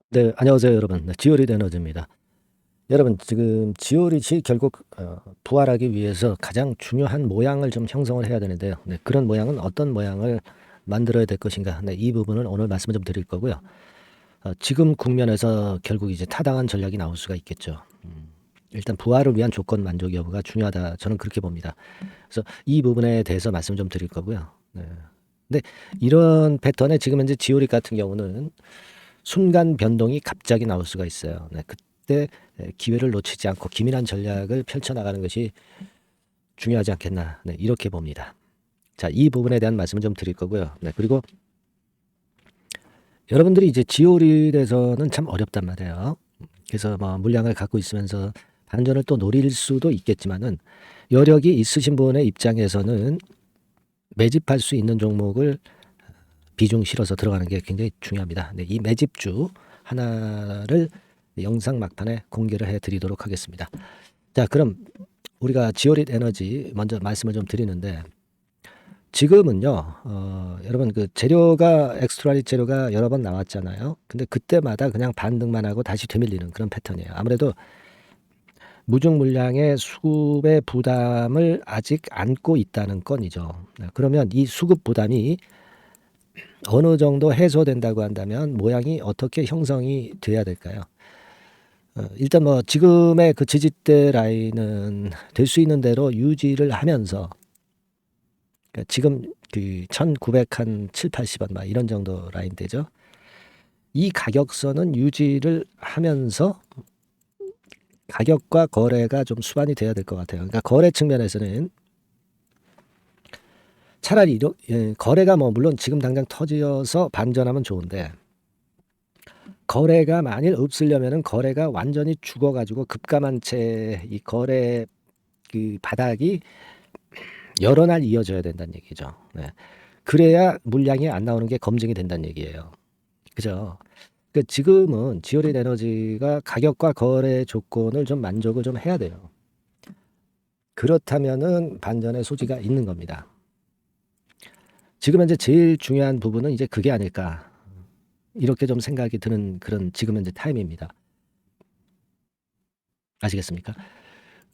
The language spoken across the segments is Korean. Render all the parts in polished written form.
네, 안녕하세요, 여러분. 네, 지오릿 에너지입니다. 여러분, 지금 지오릿이 결국 부활하기 위해서 가장 중요한 모양을 좀 형성을 해야 되는데요. 네, 그런 모양은 어떤 모양을 만들어야 될 것인가? 네, 이 부분을 오늘 말씀을 좀 드릴 거고요. 지금 국면에서 결국 이제 타당한 전략이 나올 수가 있겠죠. 일단 부활을 위한 조건 만족 여부가 중요하다. 저는 그렇게 봅니다. 그래서 이 부분에 대해서 말씀 좀 드릴 거고요. 네. 근데 이런 패턴에 지금 현재 지오릿 같은 경우는 순간 변동이 갑자기 나올 수가 있어요. 네, 그때 기회를 놓치지 않고 기민한 전략을 펼쳐나가는 것이 중요하지 않겠나. 네, 이렇게 봅니다. 자, 이 부분에 대한 말씀을 좀 드릴 거고요. 네, 그리고 여러분들이 이제 지오릴에서는 참 어렵단 말이에요. 그래서 뭐 물량을 갖고 있으면서 반전을 또 노릴 수도 있겠지만은 여력이 있으신 분의 입장에서는 매집할 수 있는 종목을 비중 실어서 들어가는 게 굉장히 중요합니다. 네, 이 매집주 하나를 영상 막판에 공개를 해 드리도록 하겠습니다. 자, 그럼 우리가 지오릿 에너지 먼저 말씀을 좀 드리는데 지금은요, 여러분 그 재료가 엑스트라릿 재료가 여러 번 나왔잖아요. 근데 그때마다 그냥 반등만 하고 다시 되밀리는 그런 패턴이에요. 아무래도 무중 물량의 수급의 부담을 아직 안고 있다는 건이죠. 네, 그러면 이 수급 부담이 어느 정도 해소된다고 한다면 모양이 어떻게 형성이 돼야 될까요? 일단 뭐 지금의 그 지지대 라인은 될 수 있는 대로 유지를 하면서 그러니까 지금 그 1900한 7, 80원 막 이런 정도 라인대죠. 이 가격선은 유지를 하면서 가격과 거래가 좀 수반이 돼야 될 것 같아요. 그러니까 거래 측면에서는 차라리 거래가 뭐 물론 지금 당장 터져서 반전하면 좋은데 거래가 만일 없으려면은 거래가 완전히 죽어가지고 급감한 채 이 거래 그 바닥이 여러 날 이어져야 된다는 얘기죠. 네. 그래야 물량이 안 나오는 게 검증이 된다는 얘기예요. 그죠? 그 지금은 지오릿 에너지가 가격과 거래 조건을 좀 만족을 좀 해야 돼요. 그렇다면은 반전의 소지가 있는 겁니다. 지금 현재 제일 중요한 부분은 이제 그게 아닐까. 이렇게 좀 생각이 드는 그런 지금 현재 타임입니다. 아시겠습니까?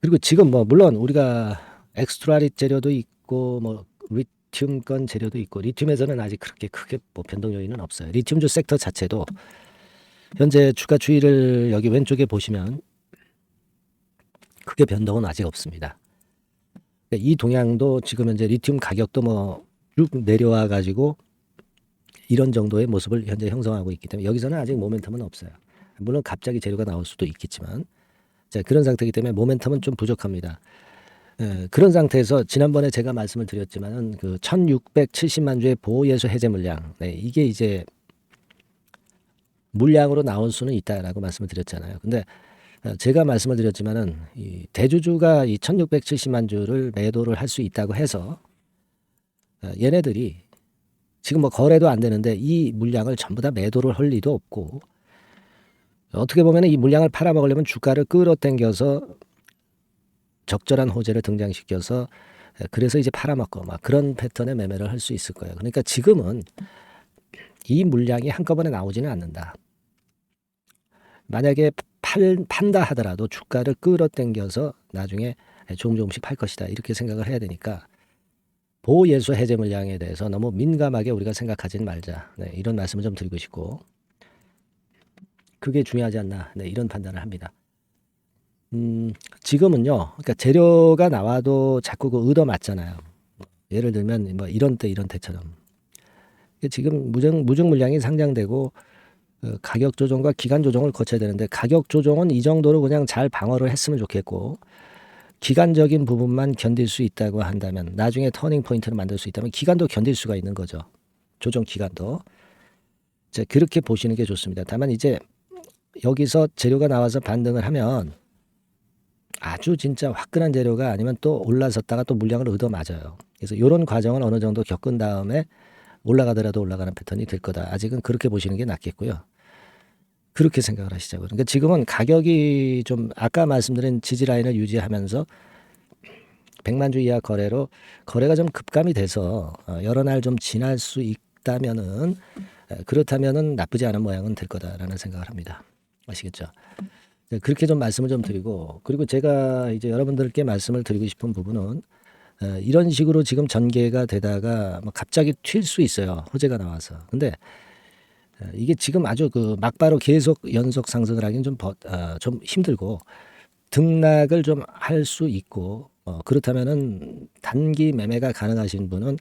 그리고 지금 뭐 물론 우리가 엑스트라릿 재료도 있고 뭐 리튬권 재료도 있고 리튬에서는 아직 그렇게 크게 뭐 변동 요인은 없어요. 리튬주 섹터 자체도 현재 주가 추이를 여기 왼쪽에 보시면 크게 변동은 아직 없습니다. 이 동향도 지금 현재 리튬 가격도 뭐 쭉 내려와 가지고 이런 정도의 모습을 현재 형성하고 있기 때문에 여기서는 아직 모멘텀은 없어요. 물론 갑자기 재료가 나올 수도 있겠지만 자, 그런 상태이기 때문에 모멘텀은 좀 부족합니다. 그런 상태에서 지난번에 제가 말씀을 드렸지만은 그 1670만 주의 보호예수 해제 물량, 네, 이게 이제 물량으로 나올 수는 있다라고 말씀을 드렸잖아요. 근데 제가 말씀을 드렸지만은 이 대주주가 이 1670만 주를 매도를 할 수 있다고 해서 얘네들이 지금 뭐 거래도 안 되는데 이 물량을 전부 다 매도를 할 리도 없고 어떻게 보면 이 물량을 팔아먹으려면 주가를 끌어당겨서 적절한 호재를 등장시켜서 그래서 이제 팔아먹고 막 그런 패턴의 매매를 할 수 있을 거예요. 그러니까 지금은 이 물량이 한꺼번에 나오지는 않는다. 만약에 판다 하더라도 주가를 끌어당겨서 나중에 조금씩 팔 것이다. 이렇게 생각을 해야 되니까 보호예수 해제 물량에 대해서 너무 민감하게 우리가 생각하지는 말자. 네, 이런 말씀을 좀 드리고 싶고 그게 중요하지 않나. 네, 이런 판단을 합니다. 지금은요. 그러니까 재료가 나와도 자꾸 그 얻어 맞잖아요. 예를 들면 뭐 이런 때처럼 지금 무증 물량이 상장되고 가격 조정과 기간 조정을 거쳐야 되는데 가격 조정은 이 정도로 그냥 잘 방어를 했으면 좋겠고 기간적인 부분만 견딜 수 있다고 한다면 나중에 터닝 포인트를 만들 수 있다면 기간도 견딜 수가 있는 거죠. 조정 기간도. 자, 그렇게 보시는 게 좋습니다. 다만 이제 여기서 재료가 나와서 반등을 하면 아주 진짜 화끈한 재료가 아니면 또 올라섰다가 또 물량을 얻어 맞아요. 그래서 이런 과정을 어느 정도 겪은 다음에 올라가더라도 올라가는 패턴이 될 거다. 아직은 그렇게 보시는 게 낫겠고요. 그렇게 생각을 하시자고요. 그러니까 지금은 가격이 좀 아까 말씀드린 지지 라인을 유지하면서 100만 주 이하 거래로 거래가 좀 급감이 돼서 여러 날 좀 지날 수 있다면은 그렇다면은 나쁘지 않은 모양은 될 거다라는 생각을 합니다. 아시겠죠? 그렇게 좀 말씀을 좀 드리고, 그리고 제가 이제 여러분들께 말씀을 드리고 싶은 부분은 이런 식으로 지금 전개가 되다가 뭐 갑자기 튈 수 있어요. 호재가 나와서. 근데 이게 지금 아주 그 막바로 계속 연속 상승을 하기는 좀 힘들고, 등락을 좀 할 수 있고, 그렇다면은 단기 매매가 가능하신 분은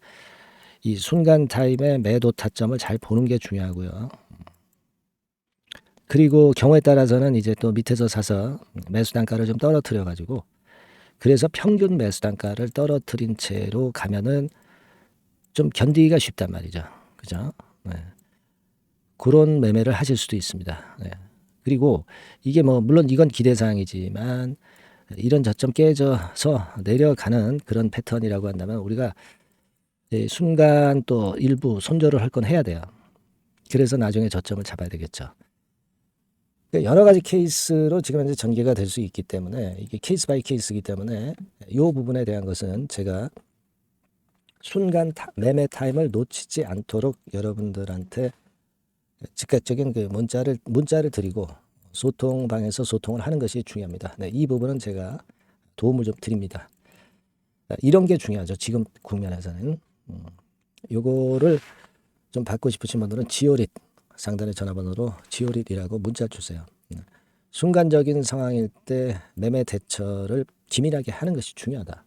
이 순간 타임의 매도 타점을 잘 보는 게 중요하고요. 그리고 경우에 따라서는 이제 또 밑에서 사서 매수 단가를 좀 떨어뜨려 가지고, 그래서 평균 매수 단가를 떨어뜨린 채로 가면은 좀 견디기가 쉽단 말이죠. 그죠? 네. 그런 매매를 하실 수도 있습니다. 네. 그리고 이게 뭐 물론 이건 기대사항이지만 이런 저점 깨져서 내려가는 그런 패턴이라고 한다면 우리가 순간 또 일부 손절을 할 건 해야 돼요. 그래서 나중에 저점을 잡아야 되겠죠. 여러 가지 케이스로 지금 현재 전개가 될 수 있기 때문에 이게 케이스 바이 케이스이기 때문에 이 부분에 대한 것은 제가 순간 매매 타임을 놓치지 않도록 여러분들한테 즉각적인 그 문자를 드리고 소통방에서 소통을 하는 것이 중요합니다. 네, 이 부분은 제가 도움을 좀 드립니다. 이런 게 중요하죠. 지금 국면에서는. 요거를 좀 받고 싶으신 분들은 지오릿 상단의 전화번호로 지오릿이라고 문자 주세요. 순간적인 상황일 때 매매 대처를 기민하게 하는 것이 중요하다.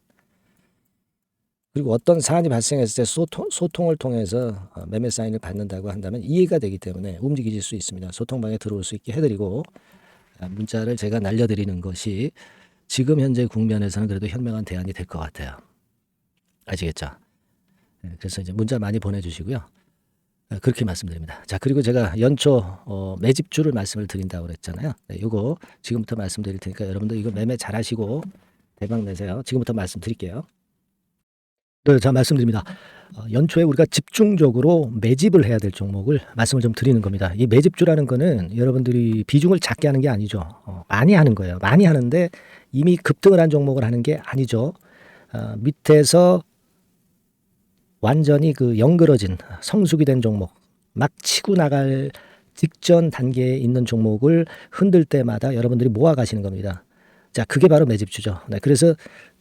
그리고 어떤 사안이 발생했을 때 소통을 통해서 매매 사인을 받는다고 한다면 이해가 되기 때문에 움직이실 수 있습니다. 소통방에 들어올 수 있게 해드리고 문자를 제가 날려드리는 것이 지금 현재 국면에서는 그래도 현명한 대안이 될 것 같아요. 아시겠죠? 그래서 이제 문자 많이 보내주시고요. 그렇게 말씀드립니다. 자, 그리고 제가 연초 매집주를 말씀을 드린다고 그랬잖아요. 네, 요거 지금부터 말씀드릴 테니까 여러분들 이거 매매 잘하시고 대박 내세요. 지금부터 말씀드릴게요. 네, 자 말씀드립니다. 연초에 우리가 집중적으로 매집을 해야 될 종목을 말씀을 좀 드리는 겁니다. 이 매집주라는 거는 여러분들이 비중을 작게 하는 게 아니죠. 많이 하는 거예요. 많이 하는데 이미 급등을 한 종목을 하는 게 아니죠. 밑에서 완전히 그 영그러진 성숙이 된 종목, 막 치고 나갈 직전 단계에 있는 종목을 흔들 때마다 여러분들이 모아 가시는 겁니다. 자, 그게 바로 매집주죠. 네, 그래서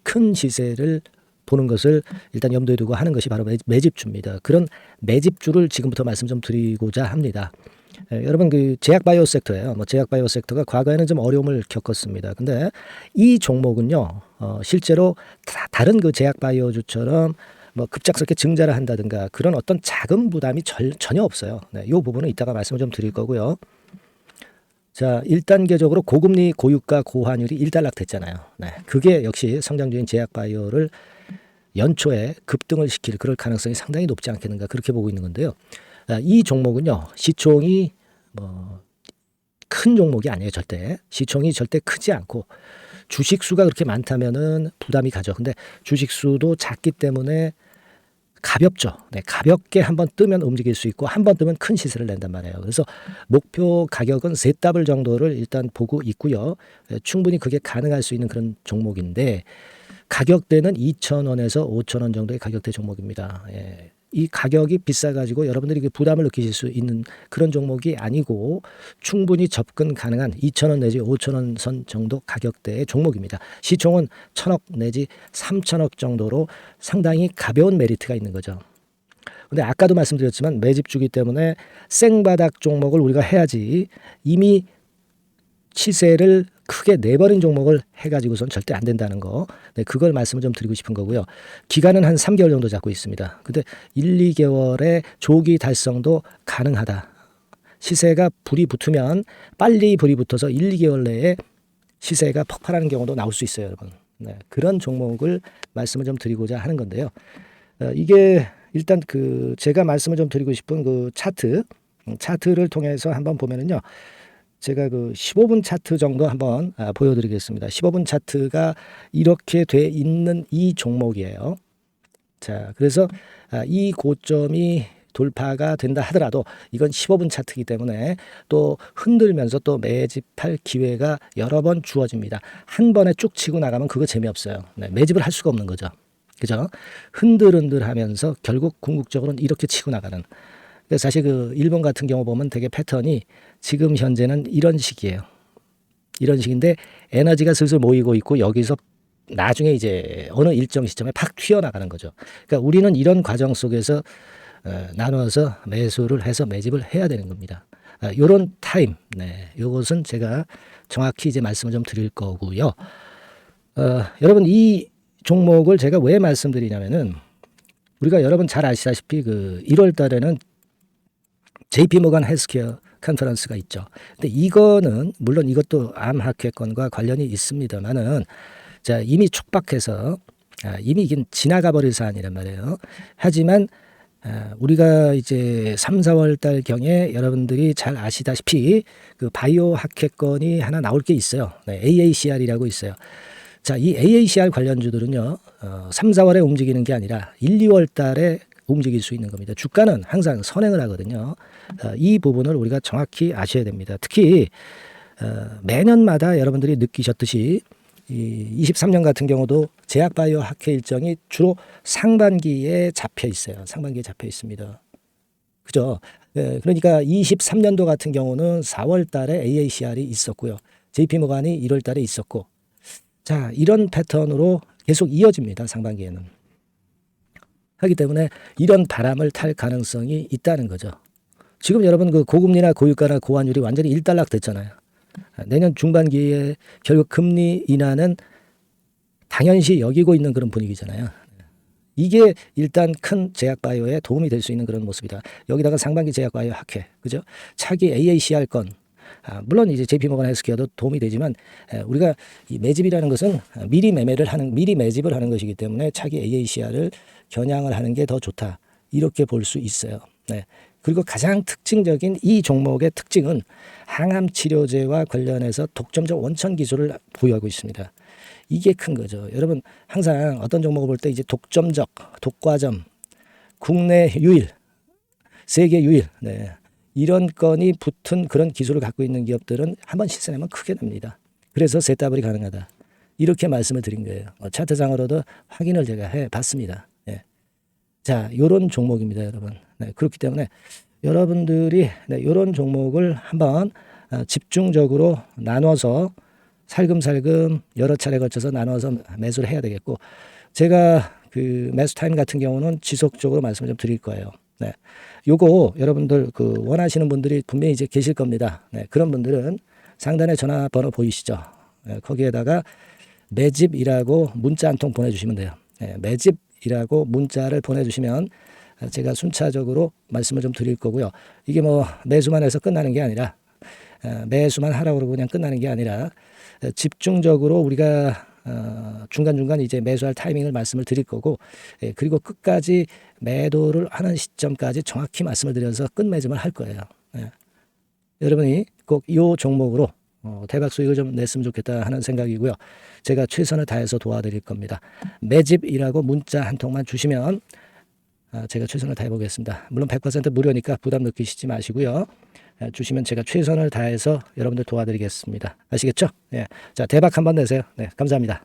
큰 시세를 보는 것을 일단 염두에 두고 하는 것이 바로 매집주입니다. 그런 매집주를 지금부터 말씀 좀 드리고자 합니다. 여러분 그 제약바이오 섹터예요. 뭐 제약바이오 섹터가 과거에는 좀 어려움을 겪었습니다. 근데 이 종목은요, 실제로 다른 그 제약바이오주처럼 뭐 급작스럽게 증자를 한다든가 그런 어떤 자금 부담이 전혀 없어요. 네, 이 부분은 이따가 말씀을 좀 드릴 거고요. 자, 1단계적으로 고금리, 고유가, 고환율이 일단락됐잖아요. 네, 그게 역시 성장주인 제약바이오를 연초에 급등을 시킬 그럴 가능성이 상당히 높지 않겠는가 그렇게 보고 있는 건데요. 이 종목은요, 시총이 뭐 큰 종목이 아니에요. 절대 시총이 절대 크지 않고 주식 수가 그렇게 많다면은 부담이 가죠. 근데 주식 수도 작기 때문에 가볍죠. 네, 가볍게 한번 뜨면 움직일 수 있고 한번 뜨면 큰 시세를 낸단 말이에요. 그래서 목표 가격은 세 더블 정도를 일단 보고 있고요. 충분히 그게 가능할 수 있는 그런 종목인데 가격대는 2,000원에서 5,000원 정도의 가격대 종목입니다. 예. 이 가격이 비싸가지고 여러분들이 그 부담을 느끼실 수 있는 그런 종목이 아니고 충분히 접근 가능한 2,000원 내지 5,000원 선 정도 가격대의 종목입니다. 시총은 1,000억 내지 3,000억 정도로 상당히 가벼운 메리트가 있는 거죠. 근데 아까도 말씀드렸지만 매집주기 때문에 생바닥 종목을 우리가 해야지 이미 시세를 크게 내버린 종목을 해가지고선 절대 안 된다는 거. 네, 그걸 말씀을 좀 드리고 싶은 거고요. 기간은 한 3개월 정도 잡고 있습니다. 근데 1, 2개월의 조기 달성도 가능하다. 시세가 불이 붙으면 빨리 불이 붙어서 1, 2개월 내에 시세가 폭발하는 경우도 나올 수 있어요, 여러분. 네, 그런 종목을 말씀을 좀 드리고자 하는 건데요. 이게 일단 그 제가 말씀을 좀 드리고 싶은 그 차트를 통해서 한번 보면은요. 제가 그 15분 차트 정도 한번 보여드리겠습니다. 15분 차트가 이렇게 돼 있는 이 종목이에요. 자, 그래서 이 고점이 돌파가 된다 하더라도 이건 15분 차트이기 때문에 또 흔들면서 또 매집할 기회가 여러 번 주어집니다. 한 번에 쭉 치고 나가면 그거 재미없어요. 네, 매집을 할 수가 없는 거죠. 그죠? 흔들흔들하면서 결국 궁극적으로는 이렇게 치고 나가는 사실 그 일본 같은 경우 보면 되게 패턴이 지금 현재는 이런 식이에요. 이런 식인데 에너지가 슬슬 모이고 있고 여기서 나중에 이제 어느 일정 시점에 팍 튀어나가는 거죠. 그러니까 우리는 이런 과정 속에서 나눠서 매수를 해서 매집을 해야 되는 겁니다. 요런 타임, 네, 요것은 제가 정확히 이제 말씀을 좀 드릴 거고요. 여러분 이 종목을 제가 왜 말씀드리냐면은 우리가 여러분 잘 아시다시피 그 1월 달에는 JP 모간 헬스케어 컨퍼런스가 있죠. 근데 이거는 물론 이것도 암 학회권과 관련이 있습니다만은 자, 이미 촉박해서 이미 이게 지나가 버릴 사안이란 말이에요. 하지만 우리가 이제 3, 4월 달 경에 여러분들이 잘 아시다시피 그 바이오 학회권이 하나 나올 게 있어요. 네, AACR이라고 있어요. 자, 이 AACR 관련주들은요, 3, 4월에 움직이는 게 아니라 1, 2월 달에 움직일 수 있는 겁니다. 주가는 항상 선행을 하거든요. 이 부분을 우리가 정확히 아셔야 됩니다. 특히 매년마다 여러분들이 느끼셨듯이 이 23년 같은 경우도 제약바이오 학회 일정이 주로 상반기에 잡혀 있어요. 상반기에 잡혀 있습니다. 그죠? 그러니까 23년도 같은 경우는 4월 달에 AACR이 있었고요. JP모간이 1월 달에 있었고, 자, 이런 패턴으로 계속 이어집니다. 상반기에는. 하기 때문에 이런 바람을 탈 가능성이 있다는 거죠. 지금 여러분 그 고금리나 고유가나 고환율이 완전히 일단락 됐잖아요. 내년 중반기에 결국 금리 인하는 당연시 여기고 있는 그런 분위기잖아요. 이게 일단 큰 제약바이오에 도움이 될 수 있는 그런 모습이다. 여기다가 상반기 제약바이오 학회, 그죠? 차기 AACR 건, 물론 이제 JP모건 헬스케어도 도움이 되지만 우리가 이 매집이라는 것은 미리 매집을 하는 것이기 때문에 차기 AACR을 겨냥을 하는 게 더 좋다. 이렇게 볼 수 있어요. 네. 그리고 가장 특징적인 이 종목의 특징은 항암 치료제와 관련해서 독점적 원천 기술을 보유하고 있습니다. 이게 큰 거죠. 여러분 항상 어떤 종목을 볼 때 이제 독점적, 독과점, 국내 유일, 세계 유일, 네, 이런 건이 붙은 그런 기술을 갖고 있는 기업들은 한번 실현하면 크게 납니다. 그래서 세더블이 가능하다. 이렇게 말씀을 드린 거예요. 차트상으로도 확인을 제가 해봤습니다. 네. 자, 요런 종목입니다, 여러분. 네, 그렇기 때문에 여러분들이 이런 종목을 한번 집중적으로 나눠서 살금살금 여러 차례 걸쳐서 나눠서 매수를 해야 되겠고, 제가 그 매수 타임 같은 경우는 지속적으로 말씀을 좀 드릴 거예요. 네. 요거 여러분들 그 원하시는 분들이 분명히 이제 계실 겁니다. 네. 그런 분들은 상단에 전화번호 보이시죠? 네. 거기에다가 매집이라고 문자 한 통 보내주시면 돼요. 네. 매집이라고 문자를 보내주시면 제가 순차적으로 말씀을 좀 드릴 거고요. 이게 뭐 매수만 해서 끝나는 게 아니라 매수만 하라고 그러고 그냥 끝나는 게 아니라 집중적으로 우리가 중간중간 이제 매수할 타이밍을 말씀을 드릴 거고, 그리고 끝까지 매도를 하는 시점까지 정확히 말씀을 드려서 끝매집을 할 거예요. 여러분이 꼭 이 종목으로 대박 수익을 좀 냈으면 좋겠다 하는 생각이고요. 제가 최선을 다해서 도와드릴 겁니다. 매집이라고 문자 한 통만 주시면 제가 최선을 다해 보겠습니다. 물론 100% 무료니까 부담 느끼시지 마시고요. 주시면 제가 최선을 다해서 여러분들 도와드리겠습니다. 아시겠죠? 네. 자, 대박 한번 내세요. 네, 감사합니다.